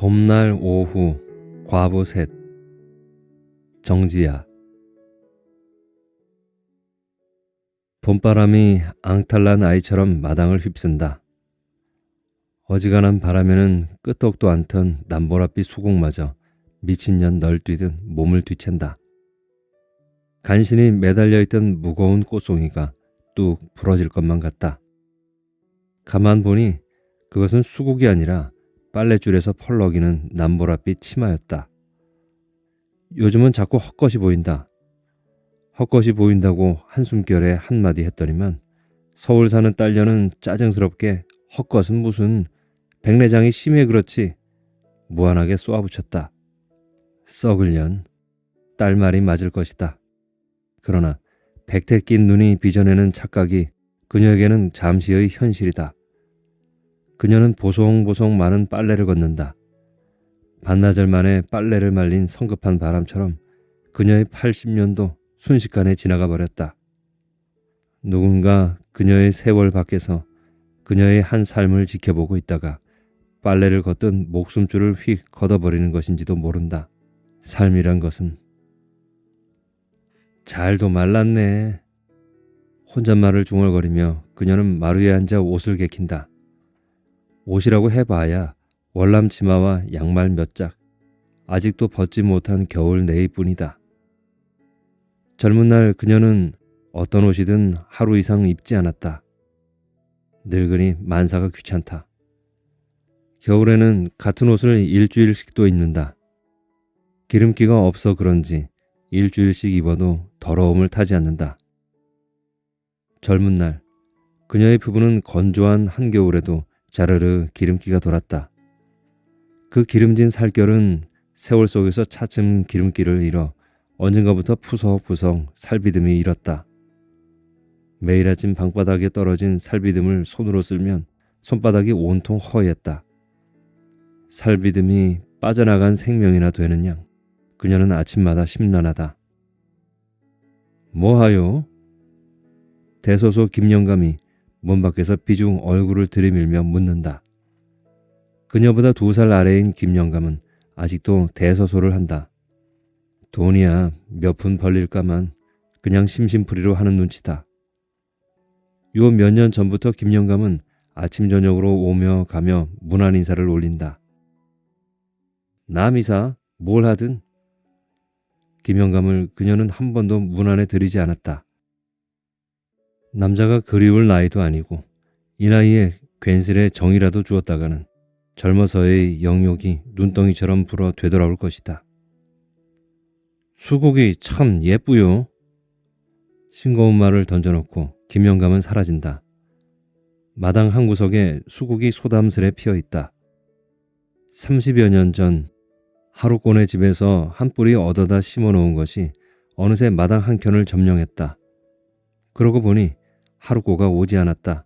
봄날 오후 과부 셋. 정지야. 봄바람이 앙탈난 아이처럼 마당을 휩쓴다. 어지간한 바람에는 끄떡도 않던 남보랏빛 수국마저 미친년 널뛰듯 몸을 뒤챈다. 간신히 매달려있던 무거운 꽃송이가 뚝 부러질 것만 같다. 가만 보니 그것은 수국이 아니라 빨랫줄에서 펄럭이는 남보랏빛 치마였다. 요즘은 자꾸 헛것이 보인다. 헛것이 보인다고 한숨결에 한마디 했더니만 서울 사는 딸녀는 짜증스럽게 헛것은 무슨 백내장이 심해 그렇지 무한하게 쏘아붙였다. 썩을 년, 딸 말이 맞을 것이다. 그러나 백태 낀 눈이 빚어내는 착각이 그녀에게는 잠시의 현실이다. 그녀는 보송보송 마른 빨래를 걷는다. 반나절 만에 빨래를 말린 성급한 바람처럼 그녀의 80년도 순식간에 지나가 버렸다. 누군가 그녀의 세월 밖에서 그녀의 한 삶을 지켜보고 있다가 빨래를 걷던 목숨줄을 휙 걷어버리는 것인지도 모른다. 삶이란 것은. 잘도 말랐네. 혼잣말을 중얼거리며 그녀는 마루에 앉아 옷을 개킨다. 옷이라고 해봐야 월남 치마와 양말 몇 짝, 아직도 벗지 못한 겨울 내의뿐이다. 젊은 날 그녀는 어떤 옷이든 하루 이상 입지 않았다. 늙으니 만사가 귀찮다. 겨울에는 같은 옷을 일주일씩도 입는다. 기름기가 없어 그런지 일주일씩 입어도 더러움을 타지 않는다. 젊은 날 그녀의 피부는 건조한 한겨울에도 자르르 기름기가 돌았다. 그 기름진 살결은 세월 속에서 차츰 기름기를 잃어 언젠가부터 푸석푸석 살비듬이 일었다. 매일 아침 방바닥에 떨어진 살비듬을 손으로 쓸면 손바닥이 온통 허했다. 살비듬이 빠져나간 생명이나 되는 양 그녀는 아침마다 심란하다. 뭐하요? 대소소 김영감이 문 밖에서 비중 얼굴을 들이밀며 묻는다. 그녀보다 2살 아래인 김영감은 아직도 대소소를 한다. 돈이야 몇 푼 벌릴까만 그냥 심심풀이로 하는 눈치다. 요 몇 년 전부터 김영감은 아침 저녁으로 오며 가며 문안 인사를 올린다. 남이사 뭘 하든. 김영감을 그녀는 한 번도 문안에 들이지 않았다. 남자가 그리울 나이도 아니고 이 나이에 괜스레 정이라도 주었다가는 젊어서의 영욕이 눈덩이처럼 불어 되돌아올 것이다. 수국이 참 예쁘요. 싱거운 말을 던져놓고 김영감은 사라진다. 마당 한 구석에 수국이 소담스레 피어있다. 30여 년 전 하루꼬네 집에서 한 뿌리 얻어다 심어놓은 것이 어느새 마당 한켠을 점령했다. 그러고 보니 하루꼬가 오지 않았다.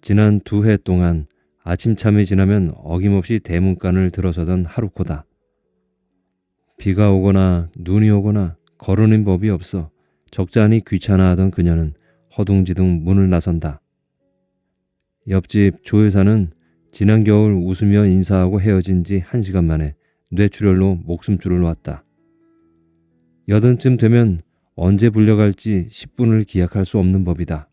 지난 2해 동안 아침참이 지나면 어김없이 대문간을 들어서던 하루코다. 비가 오거나 눈이 오거나 거르는 법이 없어 적잖이 귀찮아하던 그녀는 허둥지둥 문을 나선다. 옆집 조 여사는 지난 겨울 웃으며 인사하고 헤어진 지 1시간 만에 뇌출혈로 목숨줄을 놓았다. 8쯤 되면 언제 불려갈지 10분을 기약할 수 없는 법이다.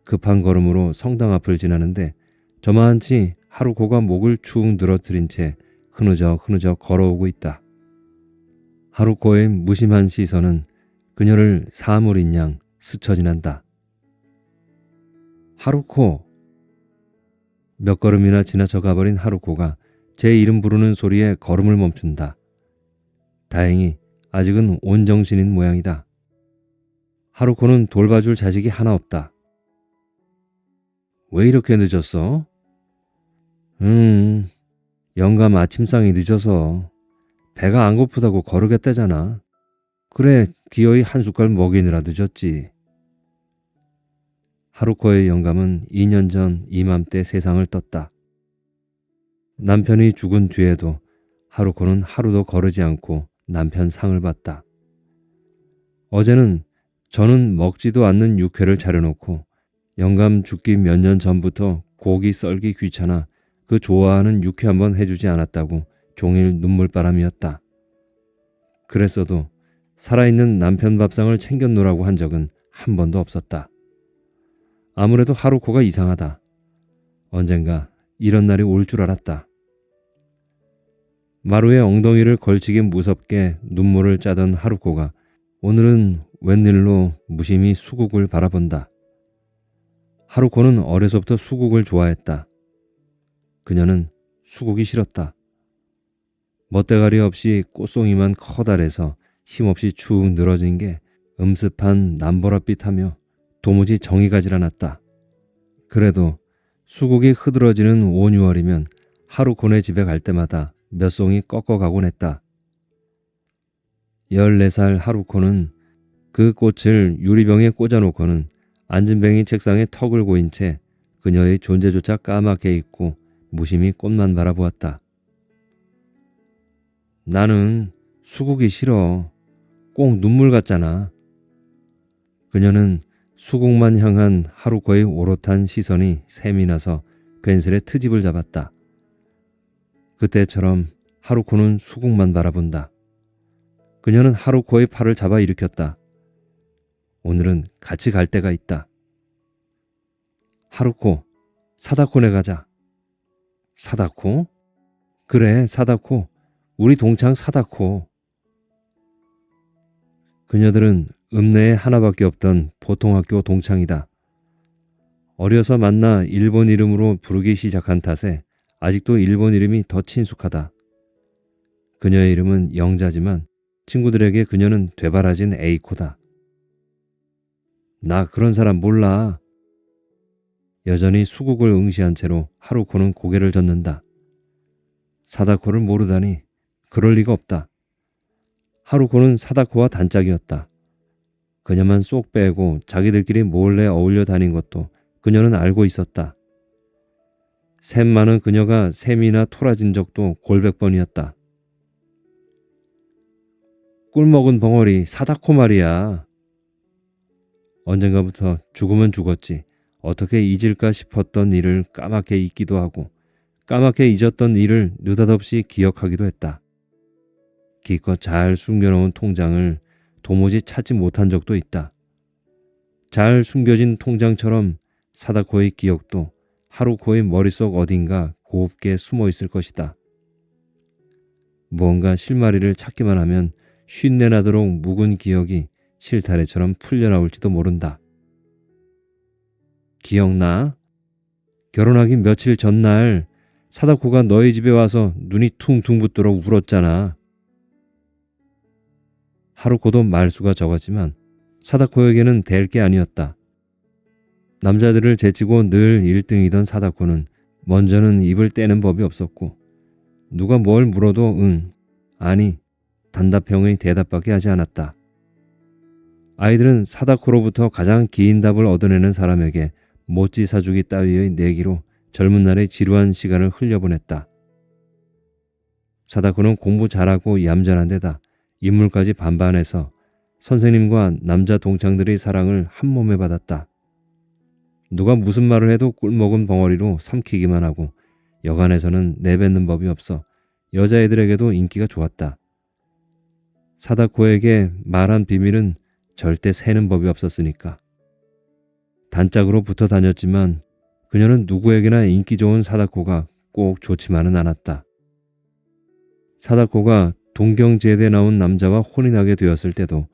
급한 걸음으로 성당 앞을 지나는데 저만치 하루코가 목을 축 늘어뜨린 채 흐느적 걸어오고 있다. 하루코의 무심한 시선은 그녀를 사물인 양 스쳐 지난다. 하루코. 몇 걸음이나 지나쳐 가버린 하루코가 제 이름 부르는 소리에 걸음을 멈춘다. 다행히 아직은 온정신인 모양이다. 하루코는 돌봐줄 자식이 하나 없다. 왜 이렇게 늦었어? 영감 아침상이 늦어서 배가 안 고프다고 거르겠다잖아. 그래 기어이 한 숟갈 먹이느라 늦었지. 하루코의 영감은 2년 전 이맘때 세상을 떴다. 남편이 죽은 뒤에도 하루코는 하루도 거르지 않고 남편 상을 봤다. 어제는 저는 먹지도 않는 육회를 차려놓고 영감 죽기 몇 년 전부터 고기 썰기 귀찮아 그 좋아하는 육회 한번 해주지 않았다고 종일 눈물바람이었다. 그랬어도 살아있는 남편 밥상을 챙겨놓으라고 한 적은 한 번도 없었다. 아무래도 하루코가 이상하다. 언젠가 이런 날이 올 줄 알았다. 마루에 엉덩이를 걸치기 무섭게 눈물을 짜던 하루코가 오늘은 웬일로 무심히 수국을 바라본다. 하루코는 어려서부터 수국을 좋아했다. 그녀는 수국이 싫었다. 멋대가리 없이 꽃송이만 커다래서 힘없이 축 늘어진 게 음습한 남보랏빛하며 도무지 정이 가질 않았다. 그래도 수국이 흐드러지는 5, 6월이면 하루코네 집에 갈 때마다 몇 송이 꺾어가곤 했다. 14살 하루코는 그 꽃을 유리병에 꽂아놓고는 안진뱅이 책상에 턱을 고인 채 그녀의 존재조차 까맣게 잊고 무심히 꽃만 바라보았다. 나는 수국이 싫어. 꼭 눈물 같잖아. 그녀는 수국만 향한 하루코의 오롯한 시선이 샘이 나서 괜스레 트집을 잡았다. 그때처럼 하루코는 수국만 바라본다. 그녀는 하루코의 팔을 잡아 일으켰다. 오늘은 같이 갈 데가 있다. 하루코, 사다코네 가자. 사다코? 그래, 사다코. 우리 동창 사다코. 그녀들은 읍내에 하나밖에 없던 보통학교 동창이다. 어려서 만나 일본 이름으로 부르기 시작한 탓에 아직도 일본 이름이 더 친숙하다. 그녀의 이름은 영자지만 친구들에게 그녀는 되바라진 에이코다. 나 그런 사람 몰라. 여전히 수국을 응시한 채로 하루코는 고개를 젓는다. 사다코를 모르다니 그럴 리가 없다. 하루코는 사다코와 단짝이었다. 그녀만 쏙 빼고 자기들끼리 몰래 어울려 다닌 것도 그녀는 알고 있었다. 샘 많은 그녀가 샘이나 토라진 적도 골백 번이었다. 꿀 먹은 벙어리 사다코 말이야. 언젠가부터 죽으면 죽었지 어떻게 잊을까 싶었던 일을 까맣게 잊기도 하고 까맣게 잊었던 일을 느닷없이 기억하기도 했다. 기껏 잘 숨겨놓은 통장을 도무지 찾지 못한 적도 있다. 잘 숨겨진 통장처럼 사다코의 기억도 하루코의 머릿속 어딘가 곱게 숨어 있을 것이다. 무언가 실마리를 찾기만 하면 쉰내 나도록 묵은 기억이 실타래처럼 풀려나올지도 모른다. 기억나? 결혼하기 며칠 전날 사다코가 너희 집에 와서 눈이 퉁퉁 붓도록 울었잖아. 하루코도 말수가 적었지만 사다코에게는 될 게 아니었다. 남자들을 제치고 늘 1등이던 사다코는 먼저는 입을 떼는 법이 없었고 누가 뭘 물어도 응, 아니, 단답형의 대답밖에 하지 않았다. 아이들은 사다코로부터 가장 긴 답을 얻어내는 사람에게 모찌 사주기 따위의 내기로 젊은 날의 지루한 시간을 흘려보냈다. 사다코는 공부 잘하고 얌전한 데다 인물까지 반반해서 선생님과 남자 동창들의 사랑을 한 몸에 받았다. 누가 무슨 말을 해도 꿀먹은 벙어리로 삼키기만 하고 여간에서는 내뱉는 법이 없어 여자애들에게도 인기가 좋았다. 사다코에게 말한 비밀은 절대 새는 법이 없었으니까. 단짝으로 붙어 다녔지만 그녀는 누구에게나 인기 좋은 사다코가 꼭 좋지만은 않았다. 사다코가 동경제대 나온 남자와 혼인하게 되었을 때도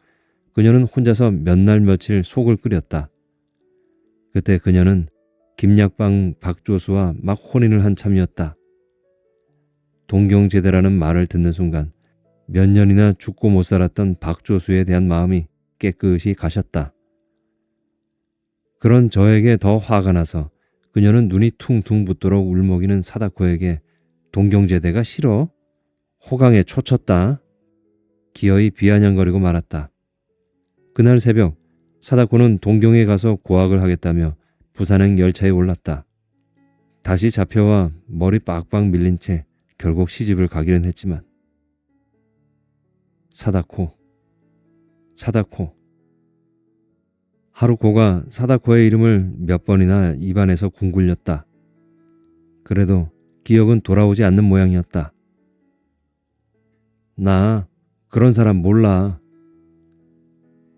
그녀는 혼자서 몇 날 며칠 속을 끓였다. 그때 그녀는 김약방 박조수와 막 혼인을 한 참이었다. 동경제대라는 말을 듣는 순간 몇 년이나 죽고 못 살았던 박조수에 대한 마음이 깨끗이 가셨다. 그런 저에게 더 화가 나서 그녀는 눈이 퉁퉁 붓도록 울먹이는 사다코에게 동경제대가 싫어? 호강에 초쳤다. 기어이 비아냥거리고 말았다. 그날 새벽 사다코는 동경에 가서 고학을 하겠다며 부산행 열차에 올랐다. 다시 잡혀와 머리 빡빡 밀린 채 결국 시집을 가기는 했지만 사다코. 하루코가 사다코의 이름을 몇 번이나 입안에서 궁굴렸다. 그래도 기억은 돌아오지 않는 모양이었다. 나 그런 사람 몰라.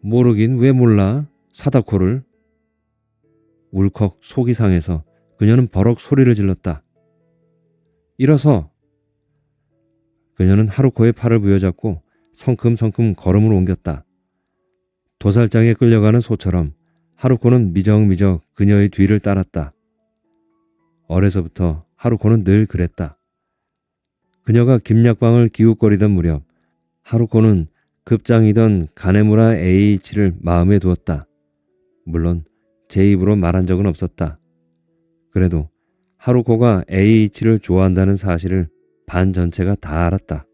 모르긴 왜 몰라? 사다코를. 울컥 속이 상해서 그녀는 버럭 소리를 질렀다. 일어서. 그녀는 하루코의 팔을 부여잡고 성큼성큼 걸음을 옮겼다. 도살장에 끌려가는 소처럼 하루코는 미적미적 그녀의 뒤를 따랐다. 어려서부터 하루코는 늘 그랬다. 그녀가 김약방을 기웃거리던 무렵 하루코는 급장이던 가네무라 A이치를 마음에 두었다. 물론 제 입으로 말한 적은 없었다. 그래도 하루코가 A이치를 좋아한다는 사실을 반 전체가 다 알았다.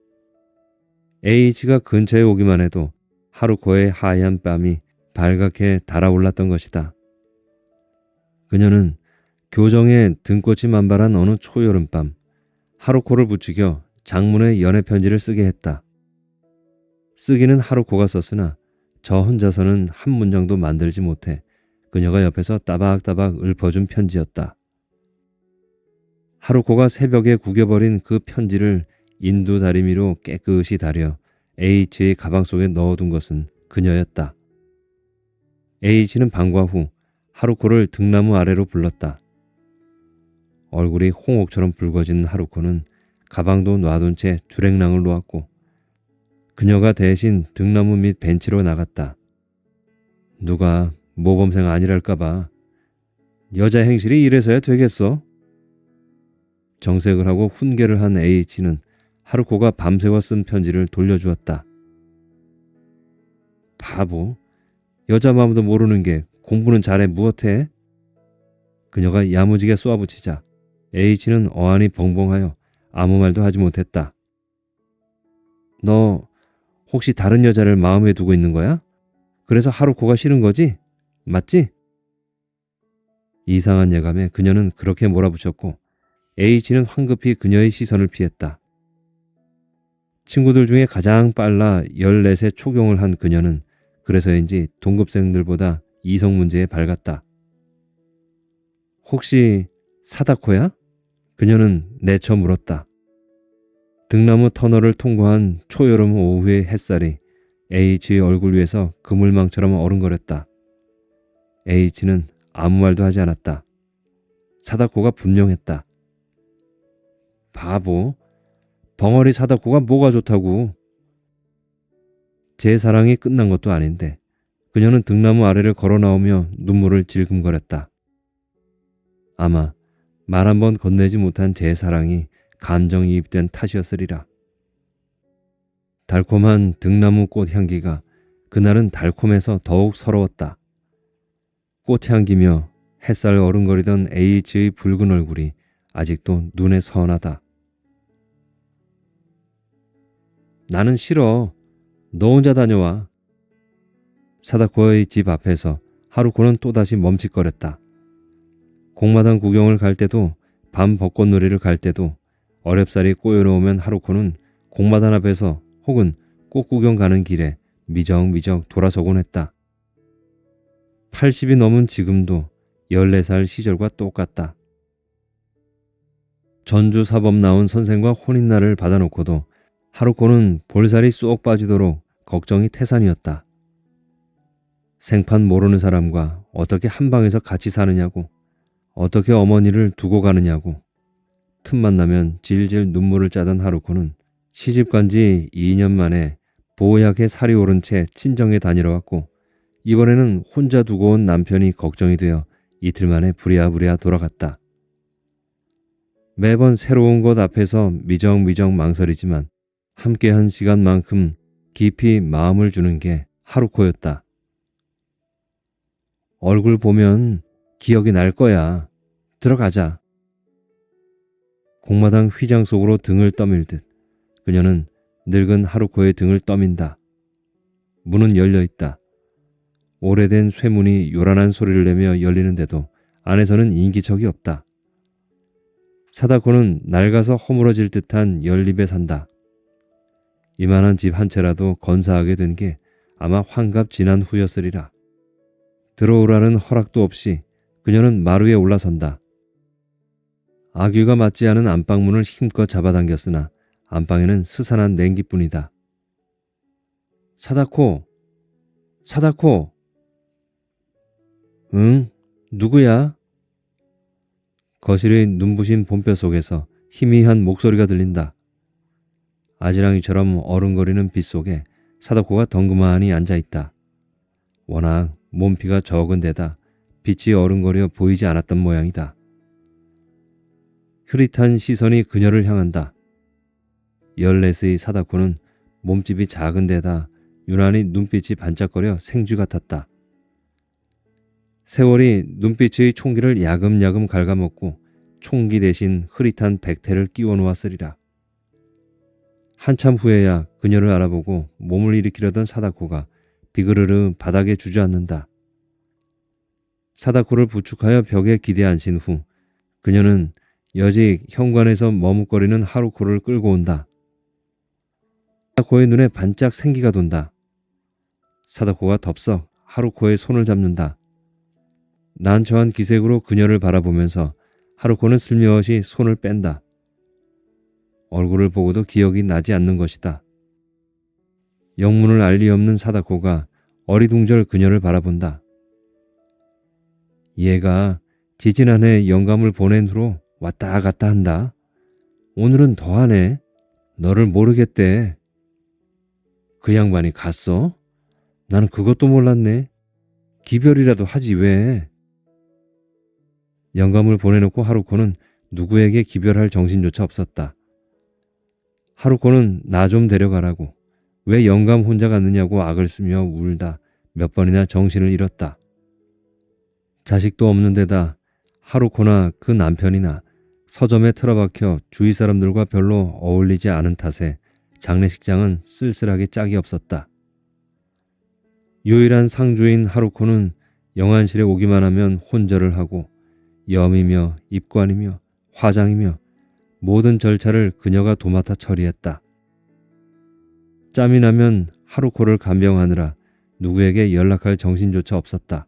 A이치가 근처에 오기만 해도 하루코의 하얀 뺨이 발갛게 달아올랐던 것이다. 그녀는 교정에 등꽃이 만발한 어느 초여름밤 하루코를 부추겨 장문의 연애 편지를 쓰게 했다. 쓰기는 하루코가 썼으나 저 혼자서는 한 문장도 만들지 못해 그녀가 옆에서 따박따박 읊어준 편지였다. 하루코가 새벽에 구겨버린 그 편지를 인두 다리미로 깨끗이 다려 H의 가방 속에 넣어둔 것은 그녀였다. H는 방과 후 하루코를 등나무 아래로 불렀다. 얼굴이 홍옥처럼 붉어진 하루코는 가방도 놔둔 채 주랭랑을 놓았고 그녀가 대신 등나무 밑 벤치로 나갔다. 누가 모범생 아니랄까봐. 여자 행실이 이래서야 되겠어? 정색을 하고 훈계를 한 H는 하루코가 밤새워 쓴 편지를 돌려주었다. 바보. 여자 마음도 모르는 게 공부는 잘해 무엇해? 그녀가 야무지게 쏘아붙이자 H는 어안이 벙벙하여 아무 말도 하지 못했다. 너 혹시 다른 여자를 마음에 두고 있는 거야? 그래서 하루코가 싫은 거지? 맞지? 이상한 예감에 그녀는 그렇게 몰아붙였고 H는 황급히 그녀의 시선을 피했다. 친구들 중에 가장 빨라 14세 초경을 한 그녀는 그래서인지 동급생들보다 이성 문제에 밝았다. 혹시 사다코야? 그녀는 내쳐 물었다. 등나무 터널을 통과한 초여름 오후의 햇살이 H의 얼굴 위에서 그물망처럼 어른거렸다. H는 아무 말도 하지 않았다. 사다코가 분명했다. 바보. 벙어리 사다코가 뭐가 좋다고. 제 사랑이 끝난 것도 아닌데 그녀는 등나무 아래를 걸어 나오며 눈물을 질금거렸다. 아마 말 한 번 건네지 못한 제 사랑이 감정이입된 탓이었으리라. 달콤한 등나무 꽃 향기가 그날은 달콤해서 더욱 서러웠다. 꽃향기며 햇살 어른거리던 H의 붉은 얼굴이 아직도 눈에 선하다. 나는 싫어. 너 혼자 다녀와. 사다코의 집 앞에서 하루코는 또다시 멈칫거렸다. 공마당 구경을 갈 때도 밤 벚꽃놀이를 갈 때도 어렵사리 꼬여놓으면 하루코는 공마당 앞에서 혹은 꽃구경 가는 길에 미적미적 돌아서곤 했다. 80이 넘은 지금도 14살 시절과 똑같다. 전주사범 나온 선생과 혼인날을 받아놓고도 하루코는 볼살이 쏙 빠지도록 걱정이 태산이었다. 생판 모르는 사람과 어떻게 한 방에서 같이 사느냐고, 어떻게 어머니를 두고 가느냐고, 틈만 나면 질질 눈물을 짜던 하루코는 시집간 지 2년 만에 보약에 살이 오른 채 친정에 다니러 왔고 이번에는 혼자 두고 온 남편이 걱정이 되어 이틀 만에 부랴부랴 돌아갔다. 매번 새로운 곳 앞에서 미적미적 망설이지만 함께한 시간만큼 깊이 마음을 주는 게 하루코였다. 얼굴 보면 기억이 날 거야. 들어가자. 공마당 휘장 속으로 등을 떠밀듯 그녀는 늙은 하루코의 등을 떠민다. 문은 열려있다. 오래된 쇠문이 요란한 소리를 내며 열리는데도 안에서는 인기척이 없다. 사다코는 낡아서 허물어질 듯한 연립에 산다. 이만한 집 한 채라도 건사하게 된 게 아마 환갑 지난 후였으리라. 들어오라는 허락도 없이 그녀는 마루에 올라선다. 아귀가 맞지 않은 안방문을 힘껏 잡아당겼으나 안방에는 스산한 냉기뿐이다. 사다코! 사다코! 응? 누구야? 거실의 눈부신 봄볕 속에서 희미한 목소리가 들린다. 아지랑이처럼 어른거리는 빛 속에 사다코가 덩그마니 앉아있다. 워낙 몸피가 적은 데다 빛이 어른거려 보이지 않았던 모양이다. 흐릿한 시선이 그녀를 향한다. 14세의 사다코는 몸집이 작은 데다 유난히 눈빛이 반짝거려 생쥐 같았다. 세월이 눈빛의 총기를 야금야금 갉아먹고 총기 대신 흐릿한 백태를 끼워 놓았으리라. 한참 후에야 그녀를 알아보고 몸을 일으키려던 사다코가 비그르르 바닥에 주저앉는다. 사다코를 부축하여 벽에 기대 앉힌 후 그녀는 여직 현관에서 머뭇거리는 하루코를 끌고 온다. 사다코의 눈에 반짝 생기가 돈다. 사다코가 덥석 하루코의 손을 잡는다. 난처한 기색으로 그녀를 바라보면서 하루코는 슬며시 손을 뺀다. 얼굴을 보고도 기억이 나지 않는 것이다. 영문을 알 리 없는 사다코가 어리둥절 그녀를 바라본다. 얘가 지지난해 영감을 보낸 후로 왔다 갔다 한다. 오늘은 더하네. 너를 모르겠대. 그 양반이 갔어? 나는 그것도 몰랐네. 기별이라도 하지 왜. 영감을 보내놓고 하루코는 누구에게 기별할 정신조차 없었다. 하루코는 나 좀 데려가라고, 왜 영감 혼자 갔느냐고 악을 쓰며 울다 몇 번이나 정신을 잃었다. 자식도 없는 데다 하루코나 그 남편이나 서점에 틀어박혀 주위 사람들과 별로 어울리지 않은 탓에 장례식장은 쓸쓸하게 짝이 없었다. 유일한 상주인 하루코는 영안실에 오기만 하면 혼절을 하고 염이며 입관이며 화장이며 모든 절차를 그녀가 도맡아 처리했다. 짬이 나면 하루코를 간병하느라 누구에게 연락할 정신조차 없었다.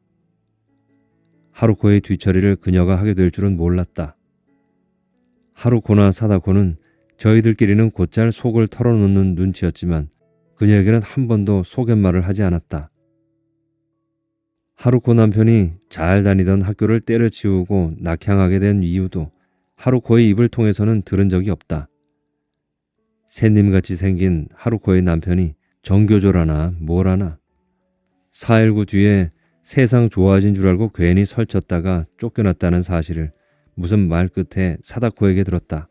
하루코의 뒤처리를 그녀가 하게 될 줄은 몰랐다. 하루코나 사다코는 저희들끼리는 곧잘 속을 털어놓는 눈치였지만 그녀에게는 한 번도 속갯말을 하지 않았다. 하루코 남편이 잘 다니던 학교를 때려치우고 낙향하게 된 이유도 하루코의 입을 통해서는 들은 적이 없다. 새님같이 생긴 하루코의 남편이 정교조라나 뭐라나 4.19 뒤에 세상 좋아진 줄 알고 괜히 설쳤다가 쫓겨났다는 사실을 무슨 말 끝에 사다코에게 들었다.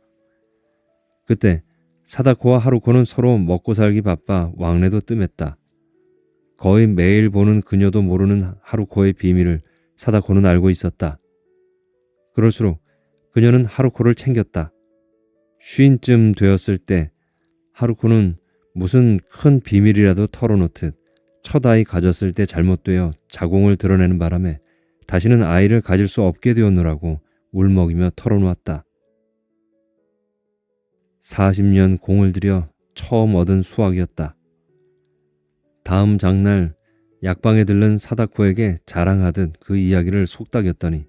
그때 사다코와 하루코는 서로 먹고 살기 바빠 왕래도 뜸했다. 거의 매일 보는 그녀도 모르는 하루코의 비밀을 사다코는 알고 있었다. 그럴수록 그녀는 하루코를 챙겼다. 쉰쯤 되었을 때 하루코는 무슨 큰 비밀이라도 털어놓듯 첫 아이 가졌을 때 잘못되어 자궁을 드러내는 바람에 다시는 아이를 가질 수 없게 되었노라고 울먹이며 털어놓았다. 40년 공을 들여 처음 얻은 수확이었다. 다음 장날 약방에 들른 사다코에게 자랑하듯 그 이야기를 속닥였더니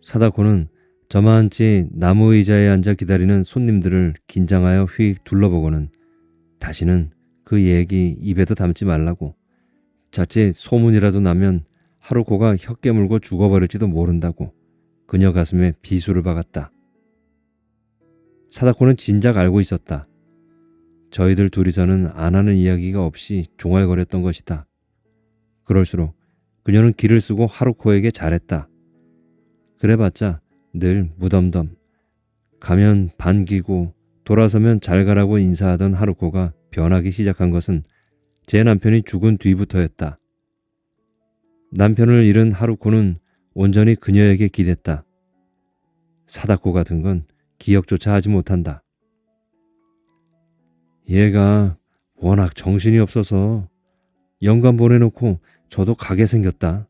사다코는 저만치 나무 의자에 앉아 기다리는 손님들을 긴장하여 휙 둘러보고는 다시는 그 얘기 입에도 담지 말라고, 자칫 소문이라도 나면 하루코가 혀 깨물고 죽어버릴지도 모른다고 그녀 가슴에 비수를 박았다. 사다코는 진작 알고 있었다. 저희들 둘이서는 안 하는 이야기가 없이 종알거렸던 것이다. 그럴수록 그녀는 기를 쓰고 하루코에게 잘했다. 그래봤자 늘 무덤덤, 가면 반기고 돌아서면 잘 가라고 인사하던 하루코가 변하기 시작한 것은 제 남편이 죽은 뒤부터였다. 남편을 잃은 하루코는 온전히 그녀에게 기댔다. 사다코 같은 건 기억조차 하지 못한다. 얘가 워낙 정신이 없어서 영감 보내놓고 저도 가게 생겼다.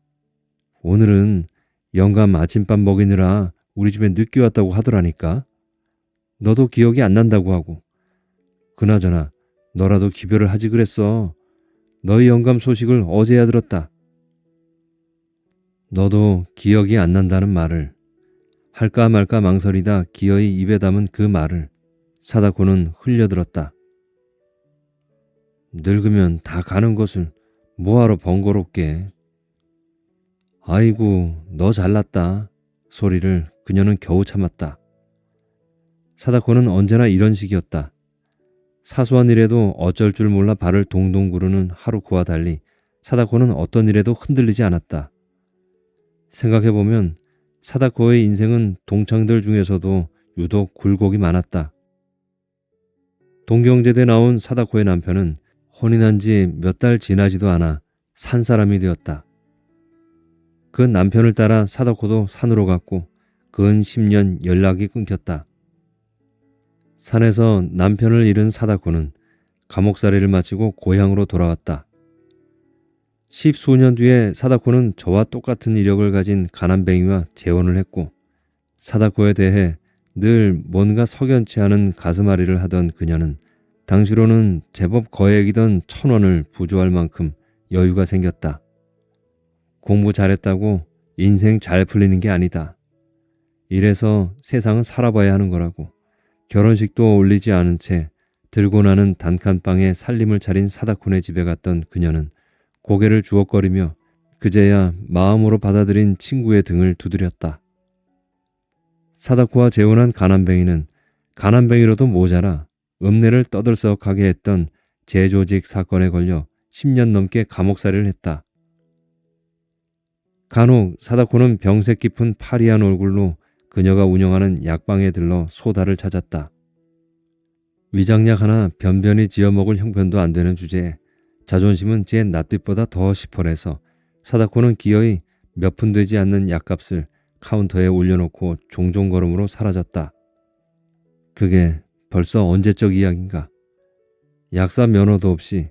오늘은 영감 아침밥 먹이느라 우리 집에 늦게 왔다고 하더라니까. 너도 기억이 안 난다고 하고. 그나저나 너라도 기별을 하지 그랬어. 너희 영감 소식을 어제야 들었다. 너도 기억이 안 난다는 말을 할까 말까 망설이다 기어이 입에 담은 그 말을 사다코는 흘려들었다. 늙으면 다 가는 것을 뭐하러 번거롭게. 아이고, 너 잘났다. 소리를 그녀는 겨우 참았다. 사다코는 언제나 이런 식이었다. 사소한 일에도 어쩔 줄 몰라 발을 동동 구르는 하루코와 달리 사다코는 어떤 일에도 흔들리지 않았다. 생각해보면 사다코의 인생은 동창들 중에서도 유독 굴곡이 많았다. 동경제대 나온 사다코의 남편은 혼인한 지 몇 달 지나지도 않아 산 사람이 되었다. 그 남편을 따라 사다코도 산으로 갔고 근 10년 연락이 끊겼다. 산에서 남편을 잃은 사다코는 감옥살이를 마치고 고향으로 돌아왔다. 10수년 뒤에 사다코는 저와 똑같은 이력을 가진 가난뱅이와 재혼을 했고 사다코에 대해 늘 뭔가 석연치 않은 가슴앓이를 하던 그녀는 당시로는 제법 거액이던 1,000원을 부조할 만큼 여유가 생겼다. 공부 잘했다고 인생 잘 풀리는 게 아니다. 이래서 세상은 살아봐야 하는 거라고. 결혼식도 올리지 않은 채 들고 나는 단칸방에 살림을 차린 사다코네 집에 갔던 그녀는 고개를 주걱거리며 그제야 마음으로 받아들인 친구의 등을 두드렸다. 사다코와 재혼한 가난뱅이는 가난뱅이로도 모자라 읍내를 떠들썩하게 했던 재조직 사건에 걸려 10년 넘게 감옥살이를 했다. 간혹 사다코는 병색 깊은 파리한 얼굴로 그녀가 운영하는 약방에 들러 소다를 찾았다. 위장약 하나 변변히 지어먹을 형편도 안 되는 주제에 자존심은 제 낯빛보다 더 시퍼래서 사다코는 기어이 몇 푼 되지 않는 약값을 카운터에 올려놓고 종종 걸음으로 사라졌다. 그게 벌써 언제적 이야기인가. 약사 면허도 없이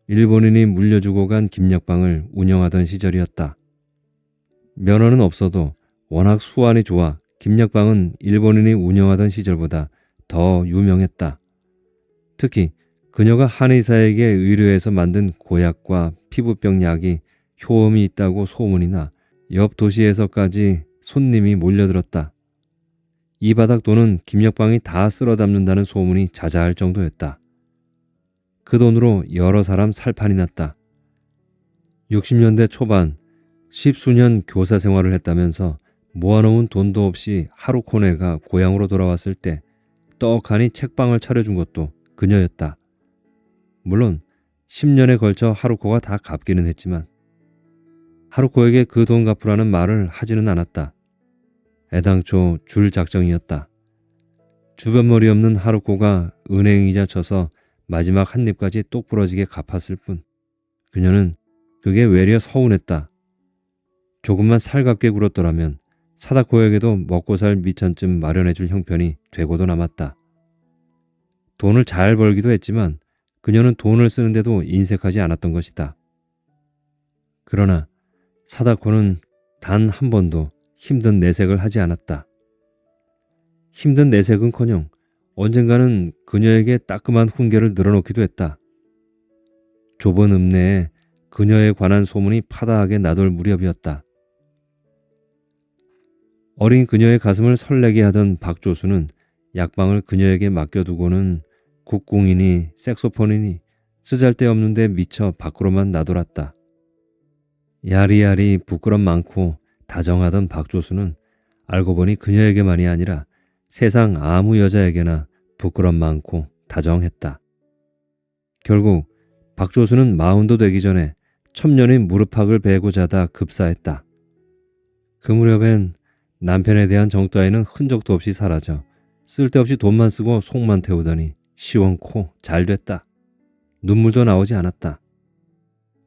일본인이 물려주고 간 김약방을 운영하던 시절이었다. 면허는 없어도 워낙 수완이 좋아 김약방은 일본인이 운영하던 시절보다 더 유명했다. 특히 그녀가 한의사에게 의뢰해서 만든 고약과 피부병 약이 효험이 있다고 소문이 나 옆 도시에서까지 손님이 몰려들었다. 이 바닥 돈은 김약방이 다 쓸어 담는다는 소문이 자자할 정도였다. 그 돈으로 여러 사람 살판이 났다. 60년대 초반 10수년 교사 생활을 했다면서 모아놓은 돈도 없이 하루코네가 고향으로 돌아왔을 때 떡하니 책방을 차려준 것도 그녀였다. 물론 10년에 걸쳐 하루코가 다 갚기는 했지만 하루코에게 그 돈 갚으라는 말을 하지는 않았다. 애당초 줄 작정이었다. 주변머리 없는 하루코가 은행이자 쳐서 마지막 한 입까지 똑부러지게 갚았을 뿐 그녀는 그게 외려 서운했다. 조금만 살갑게 굴었더라면 사다코에게도 먹고 살 미천쯤 마련해줄 형편이 되고도 남았다. 돈을 잘 벌기도 했지만 그녀는 돈을 쓰는데도 인색하지 않았던 것이다. 그러나 사다코는 단 한 번도 힘든 내색을 하지 않았다. 힘든 내색은커녕 언젠가는 그녀에게 따끔한 훈계를 늘어놓기도 했다. 좁은 읍내에 그녀에 관한 소문이 파다하게 나돌 무렵이었다. 어린 그녀의 가슴을 설레게 하던 박조수는 약방을 그녀에게 맡겨두고는 국궁이니 색소폰이니 쓰잘데없는데 미쳐 밖으로만 나돌았다. 야리야리 부끄럼 많고 다정하던 박조수는 알고 보니 그녀에게만이 아니라 세상 아무 여자에게나 부끄럼 많고 다정했다. 결국 박조수는 마흔도 되기 전에 첩년의 무릎팍을 베고 자다 급사했다. 그 무렵엔 남편에 대한 정따위는 흔적도 없이 사라져 쓸데없이 돈만 쓰고 속만 태우더니 시원코 잘 됐다. 눈물도 나오지 않았다.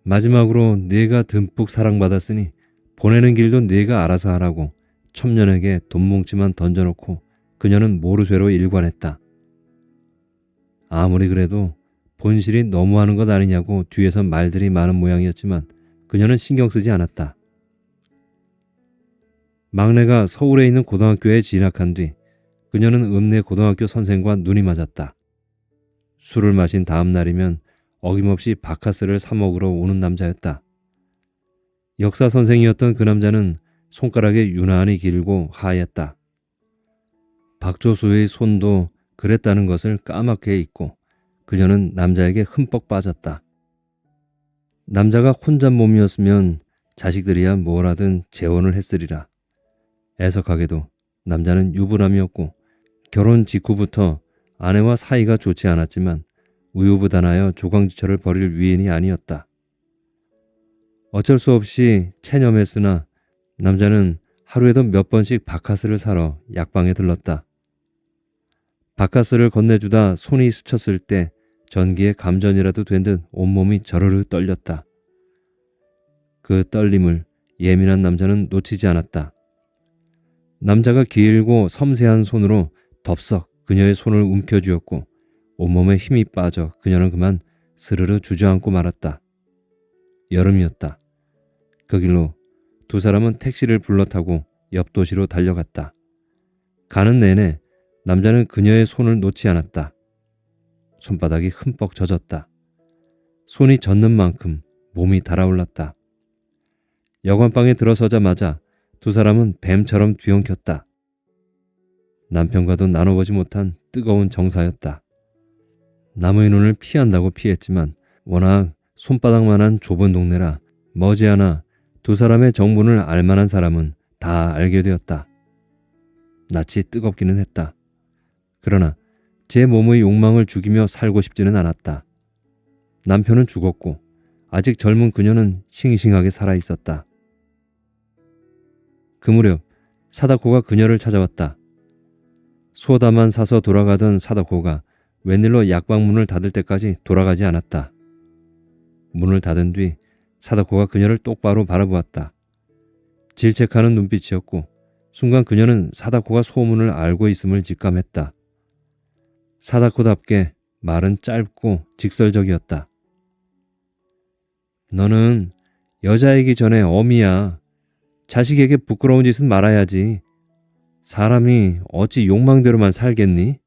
마지막으로 네가 듬뿍 사랑받았으니 보내는 길도 네가 알아서 하라고 첩년에게 돈 뭉치만 던져놓고 그녀는 모르쇠로 일관했다. 아무리 그래도 본실이 너무하는 것 아니냐고 뒤에서 말들이 많은 모양이었지만 그녀는 신경 쓰지 않았다. 막내가 서울에 있는 고등학교에 진학한 뒤 그녀는 읍내 고등학교 선생과 눈이 맞았다. 술을 마신 다음 날이면 어김없이 바카스를 사 먹으러 오는 남자였다. 역사 선생이었던 그 남자는 손가락이 유난히 길고 하얗다. 박조수의 손도 그랬다는 것을 까맣게 잊고 그녀는 남자에게 흠뻑 빠졌다. 남자가 혼자 몸이었으면 자식들이야 뭘 하든 재혼을 했으리라. 애석하게도 남자는 유부남이었고 결혼 직후부터 아내와 사이가 좋지 않았지만 우유부단하여 조강지처를 벌일 위인이 아니었다. 어쩔 수 없이 체념했으나 남자는 하루에도 몇 번씩 바카스를 사러 약방에 들렀다. 바카스를 건네주다 손이 스쳤을 때 전기에 감전이라도 된 듯 온몸이 저르르 떨렸다. 그 떨림을 예민한 남자는 놓치지 않았다. 남자가 길고 섬세한 손으로 덥석 그녀의 손을 움켜쥐었고 온몸에 힘이 빠져 그녀는 그만 스르르 주저앉고 말았다. 여름이었다. 그 길로 두 사람은 택시를 불러 타고 옆 도시로 달려갔다. 가는 내내 남자는 그녀의 손을 놓지 않았다. 손바닥이 흠뻑 젖었다. 손이 젖는 만큼 몸이 달아올랐다. 여관방에 들어서자마자 두 사람은 뱀처럼 뒤엉켰다. 남편과도 나눠보지 못한 뜨거운 정사였다. 남의 눈을 피한다고 피했지만 워낙 손바닥만한 좁은 동네라 머지않아 두 사람의 정문을 알만한 사람은 다 알게 되었다. 낯이 뜨겁기는 했다. 그러나 제 몸의 욕망을 죽이며 살고 싶지는 않았다. 남편은 죽었고 아직 젊은 그녀는 싱싱하게 살아있었다. 그 무렵 사다코가 그녀를 찾아왔다. 소다만 사서 돌아가던 사다코가 웬일로 약방문을 닫을 때까지 돌아가지 않았다. 문을 닫은 뒤 사다코가 그녀를 똑바로 바라보았다. 질책하는 눈빛이었고 순간 그녀는 사다코가 소문을 알고 있음을 직감했다. 사다코답게 말은 짧고 직설적이었다. 너는 여자이기 전에 어미야. 자식에게 부끄러운 짓은 말아야지. 사람이 어찌 욕망대로만 살겠니?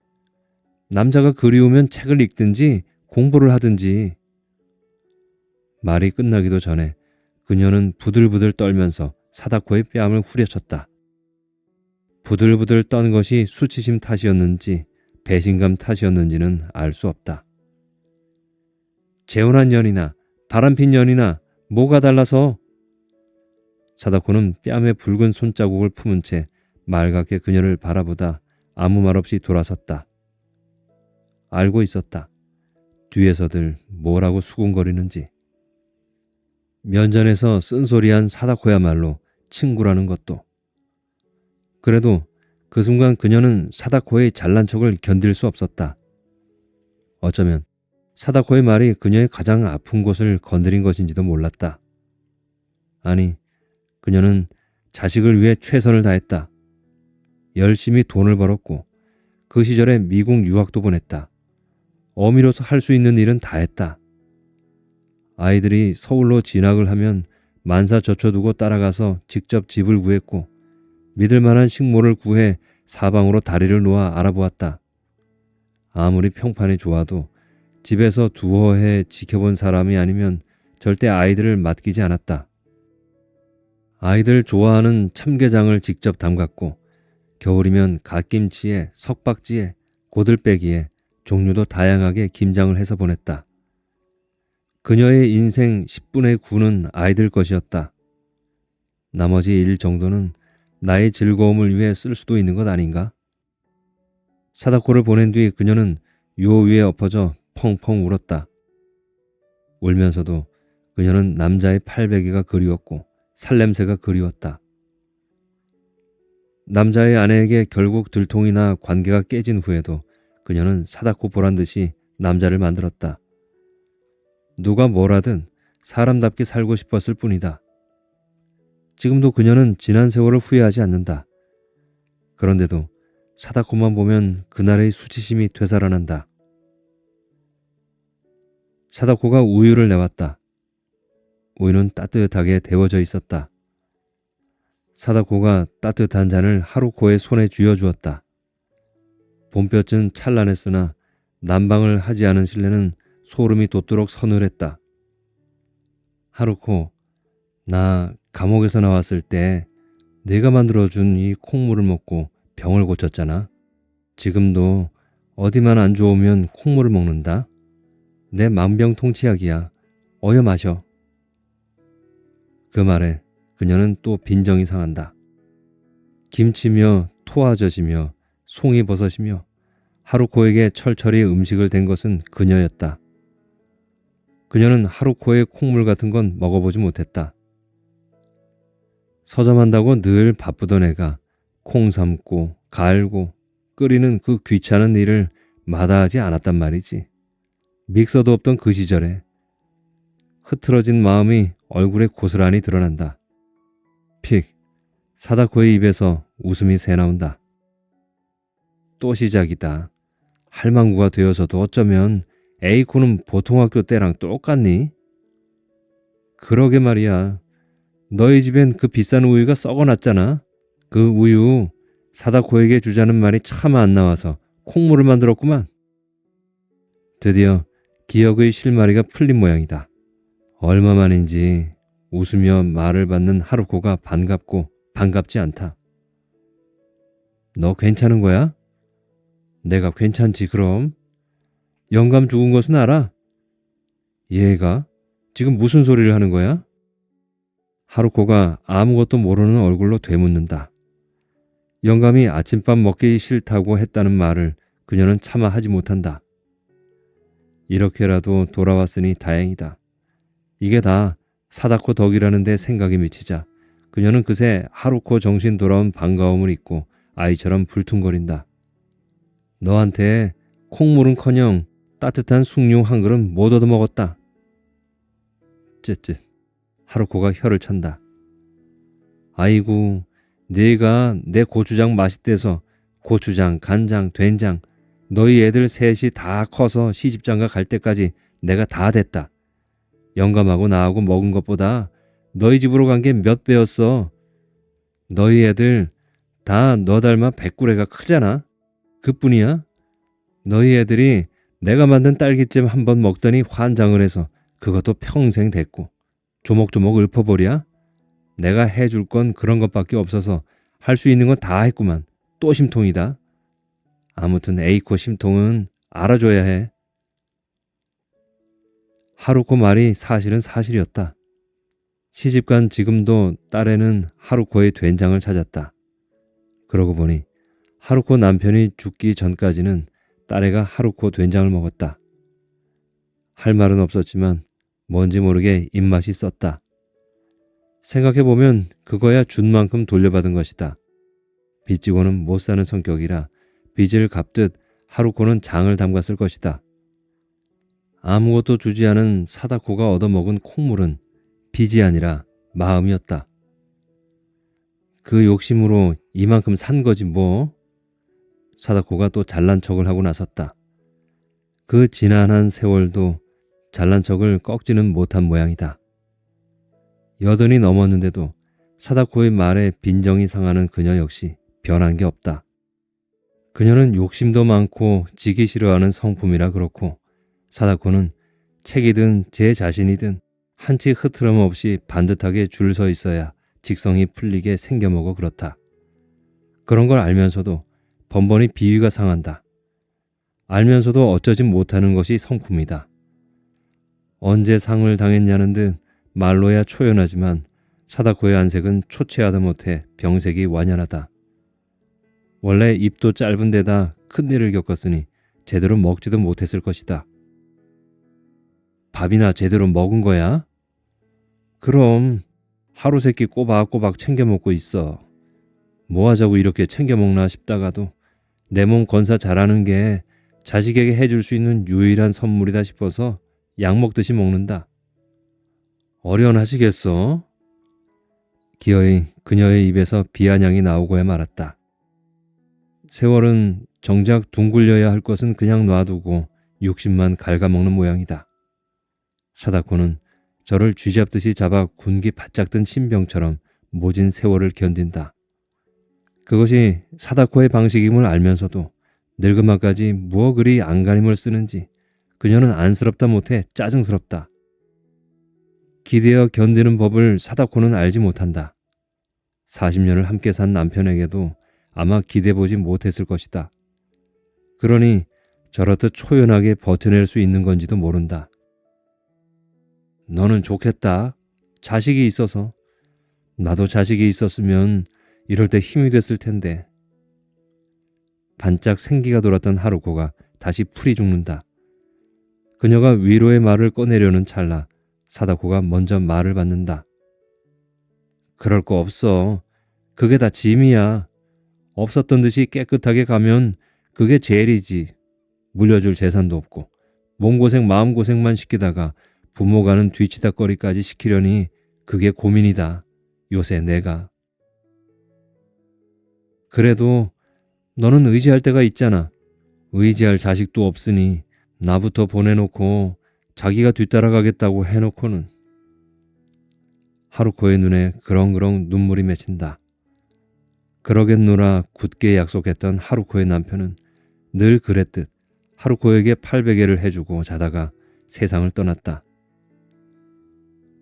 남자가 그리우면 책을 읽든지 공부를 하든지. 말이 끝나기도 전에 그녀는 부들부들 떨면서 사다코의 뺨을 후려쳤다. 부들부들 떤 것이 수치심 탓이었는지 배신감 탓이었는지는 알 수 없다. 재혼한 년이나 바람핀 년이나 뭐가 달라서? 사다코는 뺨에 붉은 손자국을 품은 채 말갛게 그녀를 바라보다 아무 말 없이 돌아섰다. 알고 있었다. 뒤에서들 뭐라고 수군거리는지. 면전에서 쓴소리한 사다코야말로 친구라는 것도. 그래도 그 순간 그녀는 사다코의 잘난 척을 견딜 수 없었다. 어쩌면 사다코의 말이 그녀의 가장 아픈 곳을 건드린 것인지도 몰랐다. 아니, 그녀는 자식을 위해 최선을 다했다. 열심히 돈을 벌었고 그 시절에 미국 유학도 보냈다. 어미로서 할 수 있는 일은 다 했다. 아이들이 서울로 진학을 하면 만사 젖혀두고 따라가서 직접 집을 구했고 믿을 만한 식모를 구해 사방으로 다리를 놓아 알아보았다. 아무리 평판이 좋아도 집에서 두어 해 지켜본 사람이 아니면 절대 아이들을 맡기지 않았다. 아이들 좋아하는 참게장을 직접 담갔고 겨울이면 갓김치에 석박지에 고들빼기에 종류도 다양하게 김장을 해서 보냈다. 그녀의 인생 10분의 9는 아이들 것이었다. 나머지 일 정도는 나의 즐거움을 위해 쓸 수도 있는 것 아닌가? 사다코를 보낸 뒤 그녀는 요 위에 엎어져 펑펑 울었다. 울면서도 그녀는 남자의 팔베개가 그리웠고 살냄새가 그리웠다. 남자의 아내에게 결국 들통이나 관계가 깨진 후에도 그녀는 사다코 보란 듯이 남자를 만들었다. 누가 뭐라든 사람답게 살고 싶었을 뿐이다. 지금도 그녀는 지난 세월을 후회하지 않는다. 그런데도 사다코만 보면 그날의 수치심이 되살아난다. 사다코가 우유를 내왔다. 우유는 따뜻하게 데워져 있었다. 사다코가 따뜻한 잔을 하루코의 손에 쥐어주었다. 봄볕은 찬란했으나 난방을 하지 않은 실내는 소름이 돋도록 서늘했다. 하루코, 나 감옥에서 나왔을 때 내가 만들어준 이 콩물을 먹고 병을 고쳤잖아. 지금도 어디만 안 좋으면 콩물을 먹는다. 내 만병통치약이야. 어여 마셔. 그 말에 그녀는 또 빈정이 상한다. 김치며 토아젖이며 송이버섯이며 하루코에게 철철이 음식을 댄 것은 그녀였다. 그녀는 하루코의 콩물 같은 건 먹어보지 못했다. 서점한다고 늘 바쁘던 애가 콩 삶고 갈고 끓이는 그 귀찮은 일을 마다하지 않았단 말이지. 믹서도 없던 그 시절에 흐트러진 마음이 얼굴에 고스란히 드러난다. 픽, 사다코의 입에서 웃음이 새나온다. 또 시작이다. 할망구가 되어서도 어쩌면 에이코는 보통 학교 때랑 똑같니? 그러게 말이야. 너희 집엔 그 비싼 우유가 썩어놨잖아. 그 우유 사다코에게 주자는 말이 참 안 나와서 콩물을 만들었구만. 드디어 기억의 실마리가 풀린 모양이다. 얼마만인지 웃으며 말을 받는 하루코가 반갑고 반갑지 않다. 너 괜찮은 거야? 내가 괜찮지 그럼. 영감 죽은 것은 알아? 얘가 지금 무슨 소리를 하는 거야? 하루코가 아무것도 모르는 얼굴로 되묻는다. 영감이 아침밥 먹기 싫다고 했다는 말을 그녀는 차마 하지 못한다. 이렇게라도 돌아왔으니 다행이다. 이게 다 사다코 덕이라는 데 생각이 미치자 그녀는 그새 하루코 정신 돌아온 반가움을 잊고 아이처럼 불퉁거린다. 너한테 콩물은커녕 따뜻한 숭늉 한 그릇 못 얻어먹었다. 쯧쯧. 하루코가 혀를 찬다. 아이고, 네가 내 고추장 맛있대서 고추장, 간장, 된장 너희 애들 셋이 다 커서 시집장가 갈 때까지 내가 다 됐다. 영감하고 나하고 먹은 것보다 너희 집으로 간 게 몇 배였어. 너희 애들 다 너 닮아 백구레가 크잖아. 그뿐이야. 너희 애들이 내가 만든 딸기잼 한번 먹더니 환장을 해서 그것도 평생 됐고 조목조목 읊어버려. 내가 해줄 건 그런 것밖에 없어서 할 수 있는 건 다 했구만. 또 심통이다. 아무튼 에이코 심통은 알아줘야 해. 하루코 말이 사실은 사실이었다. 시집간 지금도 딸애는 하루코의 된장을 찾았다. 그러고 보니 하루코 남편이 죽기 전까지는 딸애가 하루코 된장을 먹었다. 할 말은 없었지만 뭔지 모르게 입맛이 썼다. 생각해보면 그거야 준 만큼 돌려받은 것이다. 빚지고는 못 사는 성격이라 빚을 갚듯 하루코는 장을 담갔을 것이다. 아무것도 주지 않은 사다코가 얻어먹은 콩물은 빚이 아니라 마음이었다. 그 욕심으로 이만큼 산 거지 뭐. 사다코가 또 잘난 척을 하고 나섰다. 그 지난한 세월도 잘난 척을 꺾지는 못한 모양이다. 80이 넘었는데도 사다코의 말에 빈정이 상하는 그녀 역시 변한 게 없다. 그녀는 욕심도 많고 지기 싫어하는 성품이라 그렇고 사다코는 책이든 제 자신이든 한치 흐트럼 없이 반듯하게 줄 서 있어야 직성이 풀리게 생겨먹어 그렇다. 그런 걸 알면서도 번번이 비위가 상한다. 알면서도 어쩌지 못하는 것이 성품이다. 언제 상을 당했냐는 듯 말로야 초연하지만 사다코의 안색은 초췌하다 못해 병색이 완연하다. 원래 입도 짧은 데다 큰일을 겪었으니 제대로 먹지도 못했을 것이다. 밥이나 제대로 먹은 거야? 그럼 하루 세끼 꼬박꼬박 챙겨 먹고 있어. 뭐 하자고 이렇게 챙겨 먹나 싶다가도 내 몸 건사 잘하는 게 자식에게 해줄 수 있는 유일한 선물이다 싶어서 약 먹듯이 먹는다. 어련하시겠어? 기어이 그녀의 입에서 비아냥이 나오고야 말았다. 세월은 정작 둥글려야 할 것은 그냥 놔두고 육신만 갉아먹는 모양이다. 사다코는 저를 쥐잡듯이 잡아 군기 바짝 든 신병처럼 모진 세월을 견딘다. 그것이 사다코의 방식임을 알면서도 늙음아까지 무어 그리 안간힘을 쓰는지 그녀는 안쓰럽다 못해 짜증스럽다. 기대어 견디는 법을 사다코는 알지 못한다. 40년을 함께 산 남편에게도 아마 기대보지 못했을 것이다. 그러니 저렇듯 초연하게 버텨낼 수 있는 건지도 모른다. 너는 좋겠다. 자식이 있어서. 나도 자식이 있었으면 이럴 때 힘이 됐을 텐데. 반짝 생기가 돌았던 하루코가 다시 풀이 죽는다. 그녀가 위로의 말을 꺼내려는 찰나 사다코가 먼저 말을 받는다. 그럴 거 없어. 그게 다 짐이야. 없었던 듯이 깨끗하게 가면 그게 제일이지. 물려줄 재산도 없고 몸고생 마음고생만 시키다가 부모 가는 뒤치다거리까지 시키려니 그게 고민이다. 요새 내가. 그래도 너는 의지할 때가 있잖아. 의지할 자식도 없으니 나부터 보내놓고 자기가 뒤따라가겠다고 해놓고는. 하루코의 눈에 그렁그렁 눈물이 맺힌다. 그러겠노라 굳게 약속했던 하루코의 남편은 늘 그랬듯 하루코에게 팔베개를 해주고 자다가 세상을 떠났다.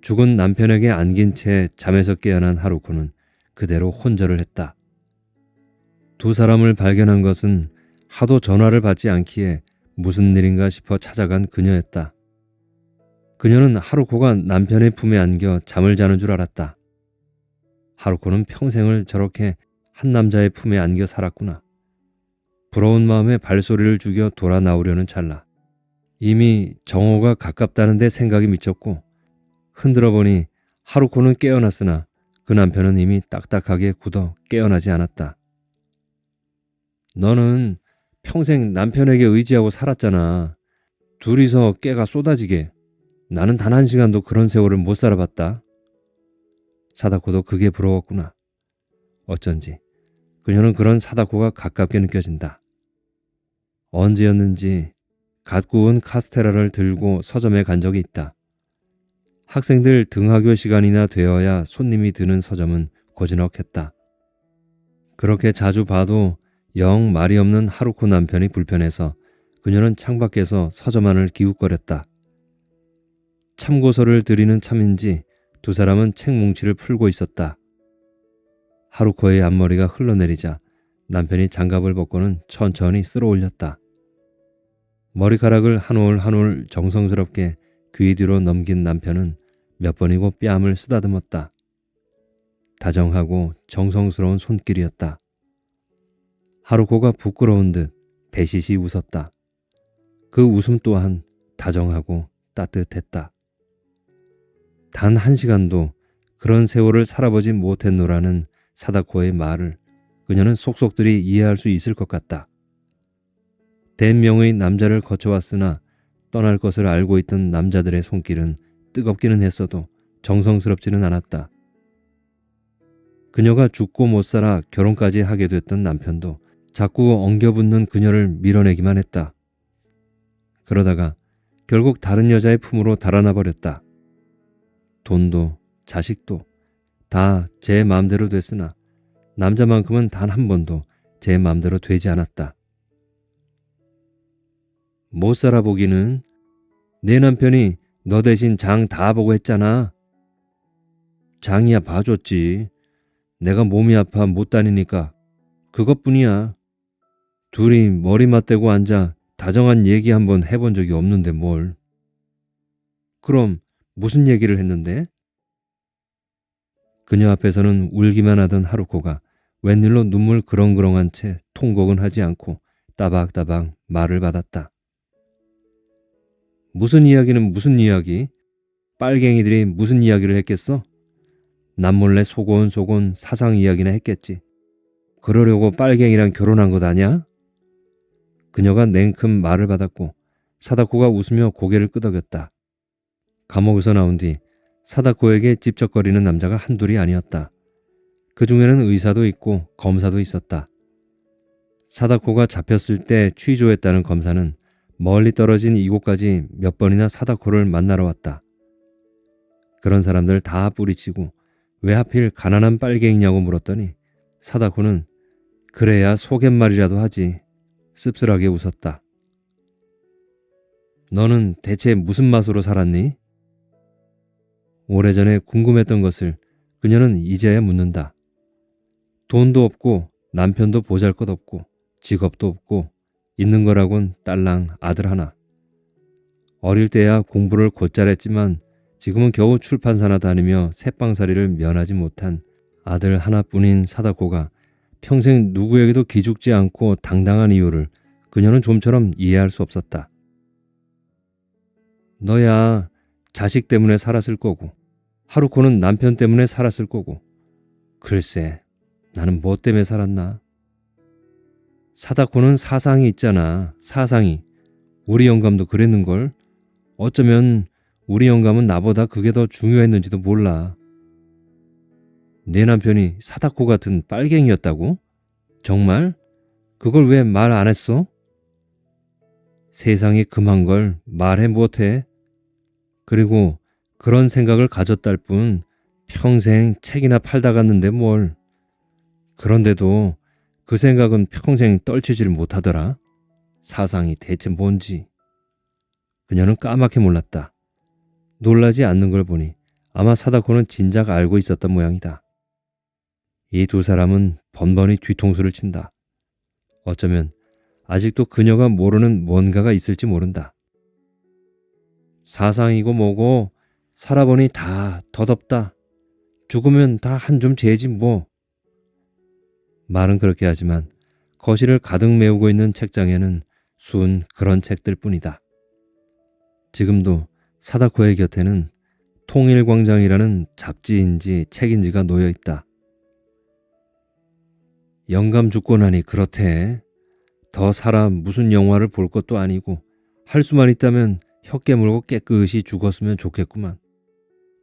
죽은 남편에게 안긴 채 잠에서 깨어난 하루코는 그대로 혼절을 했다. 두 사람을 발견한 것은 하도 전화를 받지 않기에 무슨 일인가 싶어 찾아간 그녀였다. 그녀는 하루코가 남편의 품에 안겨 잠을 자는 줄 알았다. 하루코는 평생을 저렇게 한 남자의 품에 안겨 살았구나. 부러운 마음에 발소리를 죽여 돌아 나오려는 찰나 이미 정오가 가깝다는 데 생각이 미쳤고 흔들어 보니 하루코는 깨어났으나 그 남편은 이미 딱딱하게 굳어 깨어나지 않았다. 너는 평생 남편에게 의지하고 살았잖아. 둘이서 깨가 쏟아지게. 나는 단 한 시간도 그런 세월을 못 살아봤다. 사다코도 그게 부러웠구나. 어쩐지 그녀는 그런 사다코가 가깝게 느껴진다. 언제였는지 갓 구운 카스테라를 들고 서점에 간 적이 있다. 학생들 등하교 시간이나 되어야 손님이 드는 서점은 고즈넉했다. 그렇게 자주 봐도 영 말이 없는 하루코 남편이 불편해서 그녀는 창밖에서 서점 안을 기웃거렸다. 참고서를 드리는 참인지 두 사람은 책 뭉치를 풀고 있었다. 하루코의 앞머리가 흘러내리자 남편이 장갑을 벗고는 천천히 쓸어 올렸다. 머리카락을 한 올 한 올 정성스럽게 귀 뒤로 넘긴 남편은 몇 번이고 뺨을 쓰다듬었다. 다정하고 정성스러운 손길이었다. 하루코가 부끄러운 듯 배시시 웃었다. 그 웃음 또한 다정하고 따뜻했다. 단 한 시간도 그런 세월을 살아보지 못했노라는 사다코의 말을 그녀는 속속들이 이해할 수 있을 것 같다. 된 명의 남자를 거쳐왔으나 떠날 것을 알고 있던 남자들의 손길은 뜨겁기는 했어도 정성스럽지는 않았다. 그녀가 죽고 못 살아 결혼까지 하게 됐던 남편도 자꾸 엉겨붙는 그녀를 밀어내기만 했다. 그러다가 결국 다른 여자의 품으로 달아나 버렸다. 돈도 자식도 다 제 마음대로 됐으나 남자만큼은 단 한 번도 제 마음대로 되지 않았다. 못 살아보기는 내 남편이 너 대신 장 다 보고 했잖아. 장이야 봐줬지. 내가 몸이 아파 못 다니니까 그것뿐이야. 둘이 머리 맞대고 앉아 다정한 얘기 한번 해본 적이 없는데 뭘. 그럼 무슨 얘기를 했는데? 그녀 앞에서는 울기만 하던 하루코가 웬일로 눈물 그렁그렁한 채 통곡은 하지 않고 따박따박 말을 받았다. 무슨 이야기는 무슨 이야기? 빨갱이들이 무슨 이야기를 했겠어? 남몰래 소곤소곤 사상 이야기나 했겠지. 그러려고 빨갱이랑 결혼한 것 아냐? 그녀가 냉큼 말을 받았고 사다코가 웃으며 고개를 끄덕였다. 감옥에서 나온 뒤 사다코에게 찝쩍거리는 남자가 한둘이 아니었다. 그 중에는 의사도 있고 검사도 있었다. 사다코가 잡혔을 때 취조했다는 검사는 멀리 떨어진 이곳까지 몇 번이나 사다코를 만나러 왔다. 그런 사람들 다 뿌리치고 왜 하필 가난한 빨갱이냐고 물었더니 사다코는 그래야 소갯말이라도 하지 씁쓸하게 웃었다. 너는 대체 무슨 맛으로 살았니? 오래전에 궁금했던 것을 그녀는 이제야 묻는다. 돈도 없고 남편도 보잘것없고 직업도 없고 있는 거라곤 딸랑 아들 하나. 어릴 때야 공부를 곧잘 했지만 지금은 겨우 출판사나 다니며 새빵살이를 면하지 못한 아들 하나뿐인 사다코가 평생 누구에게도 기죽지 않고 당당한 이유를 그녀는 좀처럼 이해할 수 없었다. 너야 자식 때문에 살았을 거고 하루코는 남편 때문에 살았을 거고 글쎄 나는 뭐 때문에 살았나? 사다코는 사상이 있잖아. 사상이. 우리 영감도 그랬는걸. 어쩌면 우리 영감은 나보다 그게 더 중요했는지도 몰라. 내 남편이 사다코 같은 빨갱이였다고? 정말? 그걸 왜 말 안 했어? 세상에 금한 걸 말해 못해. 그리고 그런 생각을 가졌달 뿐 평생 책이나 팔다 갔는데 뭘. 그런데도 그 생각은 평생 떨치질 못하더라. 사상이 대체 뭔지. 그녀는 까맣게 몰랐다. 놀라지 않는 걸 보니 아마 사다코는 진작 알고 있었던 모양이다. 이 두 사람은 번번이 뒤통수를 친다. 어쩌면 아직도 그녀가 모르는 뭔가가 있을지 모른다. 사상이고 뭐고 살아보니 다 덧없다. 죽으면 다 한 줌 재지 뭐. 말은 그렇게 하지만 거실을 가득 메우고 있는 책장에는 순 그런 책들 뿐이다. 지금도 사다코의 곁에는 통일광장이라는 잡지인지 책인지가 놓여 있다. 영감 죽고 나니 그렇대. 더 살아 무슨 영화를 볼 것도 아니고 할 수만 있다면 혀 깨물고 깨끗이 죽었으면 좋겠구만.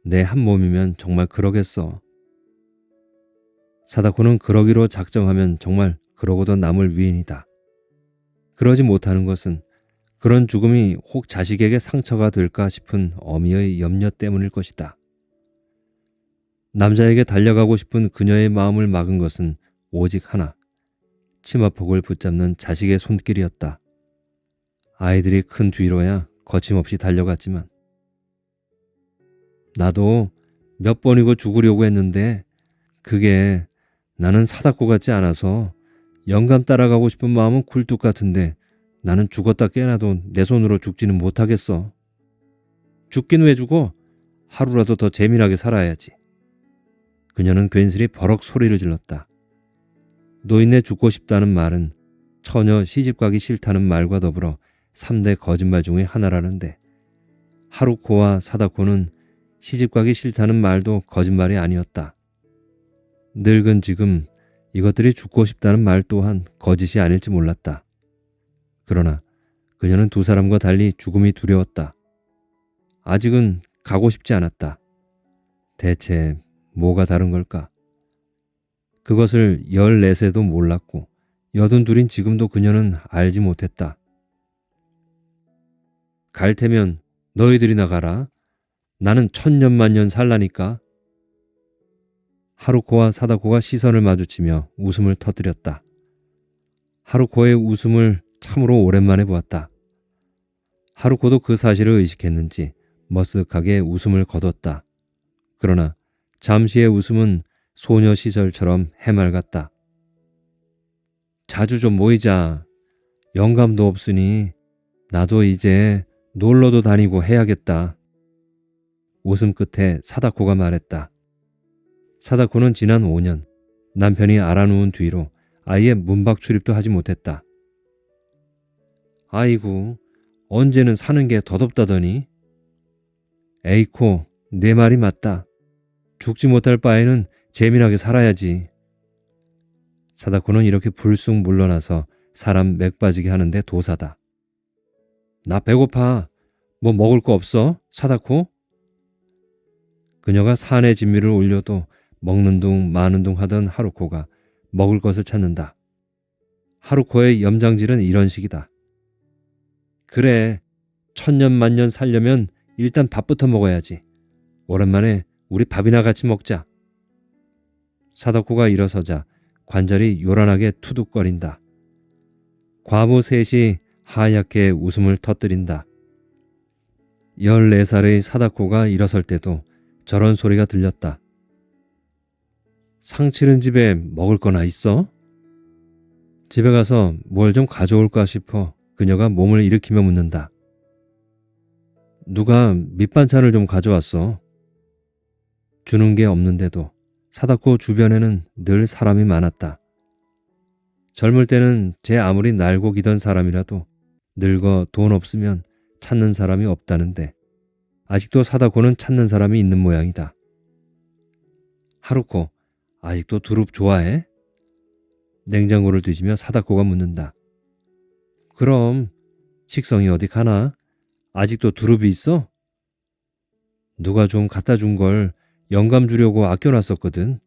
내 한 몸이면 정말 그러겠어. 사다코는 그러기로 작정하면 정말 그러고도 남을 위인이다. 그러지 못하는 것은 그런 죽음이 혹 자식에게 상처가 될까 싶은 어미의 염려 때문일 것이다. 남자에게 달려가고 싶은 그녀의 마음을 막은 것은 오직 하나, 치마폭을 붙잡는 자식의 손길이었다. 아이들이 큰 뒤로야 거침없이 달려갔지만 나도 몇 번이고 죽으려고 했는데 그게 나는 사다코 같지 않아서 영감 따라가고 싶은 마음은 굴뚝 같은데 나는 죽었다 깨나도 내 손으로 죽지는 못하겠어. 죽긴 왜 죽어? 하루라도 더 재미나게 살아야지. 그녀는 괜스레 버럭 소리를 질렀다. 노인네 죽고 싶다는 말은 처녀 시집가기 싫다는 말과 더불어 3대 거짓말 중의 하나라는데 하루코와 사다코는 시집가기 싫다는 말도 거짓말이 아니었다. 늙은 지금 이것들이 죽고 싶다는 말 또한 거짓이 아닐지 몰랐다. 그러나 그녀는 두 사람과 달리 죽음이 두려웠다. 아직은 가고 싶지 않았다. 대체 뭐가 다른 걸까? 그것을 14세도 몰랐고 82인 지금도 그녀는 알지 못했다. 갈 테면 너희들이나 가라. 나는 천년만년 살라니까. 하루코와 사다코가 시선을 마주치며 웃음을 터뜨렸다. 하루코의 웃음을 참으로 오랜만에 보았다. 하루코도 그 사실을 의식했는지 머쓱하게 웃음을 거뒀다. 그러나 잠시의 웃음은 소녀 시절처럼 해맑았다. 자주 좀 모이자. 영감도 없으니 나도 이제 놀러도 다니고 해야겠다. 웃음 끝에 사다코가 말했다. 사다코는 지난 5년 남편이 알아누운 뒤로 아예 문밖 출입도 하지 못했다. 아이고, 언제는 사는 게 덧없다더니. 에이코, 내 말이 맞다. 죽지 못할 바에는 재미나게 살아야지. 사다코는 이렇게 불쑥 물러나서 사람 맥 빠지게 하는데 도사다. 나 배고파. 뭐 먹을 거 없어? 사다코? 그녀가 산의 진미를 올려도 먹는 둥 마는 둥 하던 하루코가 먹을 것을 찾는다. 하루코의 염장질은 이런 식이다. 그래, 천년만년 살려면 일단 밥부터 먹어야지. 오랜만에 우리 밥이나 같이 먹자. 사다코가 일어서자 관절이 요란하게 투둑거린다. 과부 셋이 하얗게 웃음을 터뜨린다. 14살의 사다코가 일어설 때도 저런 소리가 들렸다. 상치른 집에 먹을 거나 있어? 집에 가서 뭘 좀 가져올까 싶어 그녀가 몸을 일으키며 묻는다. 누가 밑반찬을 좀 가져왔어. 주는 게 없는데도 사다코 주변에는 늘 사람이 많았다. 젊을 때는 제 아무리 날고 기던 사람이라도 늙어 돈 없으면 찾는 사람이 없다는데 아직도 사다코는 찾는 사람이 있는 모양이다. 하루코, 아직도 두릅 좋아해? 냉장고를 뒤지며 사다코가 묻는다. 그럼 식성이 어디 가나? 아직도 두릅이 있어? 누가 좀 갖다 준 걸 영감 주려고 아껴놨었거든.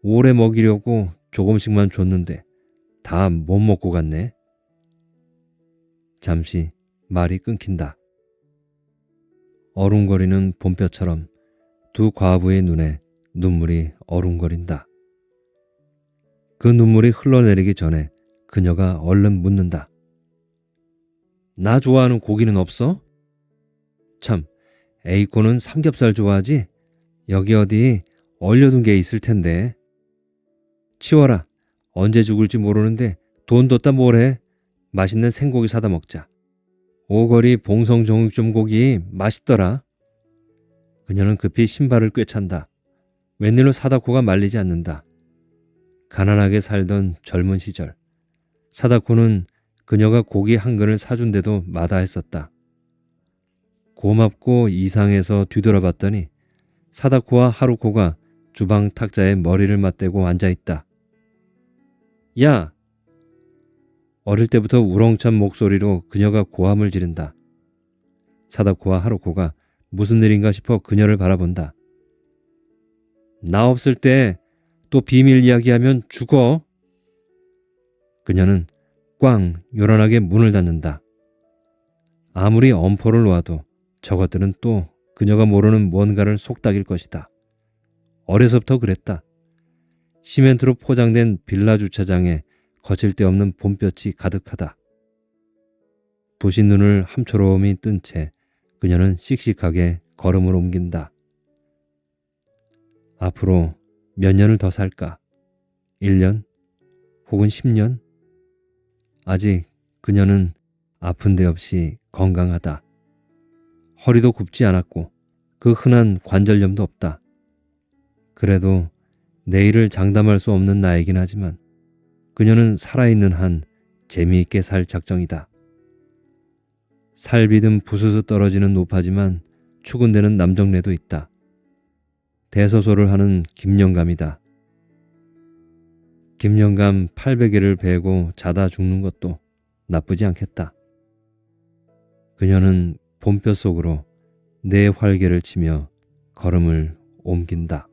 오래 먹이려고 조금씩만 줬는데 다 못 먹고 갔네. 잠시 말이 끊긴다. 어른거리는 봄볕처럼 두 과부의 눈에 눈물이 어른거린다. 그 눈물이 흘러내리기 전에 그녀가 얼른 묻는다. 나 좋아하는 고기는 없어? 참, 에이코는 삼겹살 좋아하지? 여기 어디 얼려둔 게 있을 텐데. 치워라. 언제 죽을지 모르는데 돈 뒀다 뭘 해. 맛있는 생고기 사다 먹자. 오거리 봉성정육점 고기 맛있더라. 그녀는 급히 신발을 꿰찬다. 웬일로 사다코가 말리지 않는다. 가난하게 살던 젊은 시절 사다코는 그녀가 고기 한 근을 사준데도 마다했었다. 고맙고 이상해서 뒤돌아봤더니 사다코와 하루코가 주방 탁자에 머리를 맞대고 앉아있다. 야! 어릴 때부터 우렁찬 목소리로 그녀가 고함을 지른다. 사다코와 하루코가 무슨 일인가 싶어 그녀를 바라본다. 나 없을 때 또 비밀 이야기하면 죽어. 그녀는 꽝 요란하게 문을 닫는다. 아무리 엄포를 놓아도 저것들은 또 그녀가 모르는 뭔가를 속닥일 것이다. 어려서부터 그랬다. 시멘트로 포장된 빌라 주차장에 거칠 데 없는 봄볕이 가득하다. 부신 눈을 함초로움이 뜬 채 그녀는 씩씩하게 걸음을 옮긴다. 앞으로 몇 년을 더 살까? 1년? 혹은 10년? 아직 그녀는 아픈 데 없이 건강하다. 허리도 굽지 않았고 그 흔한 관절염도 없다. 그래도 내일을 장담할 수 없는 나이긴 하지만 그녀는 살아있는 한 재미있게 살 작정이다. 살비듬 부스스 떨어지는 노파지만 추근대는 남정네도 있다. 대소소를 하는 김영감이다. 김영감 800일을 베고 자다 죽는 것도 나쁘지 않겠다. 그녀는 봄볕 속으로 내 활개를 치며 걸음을 옮긴다.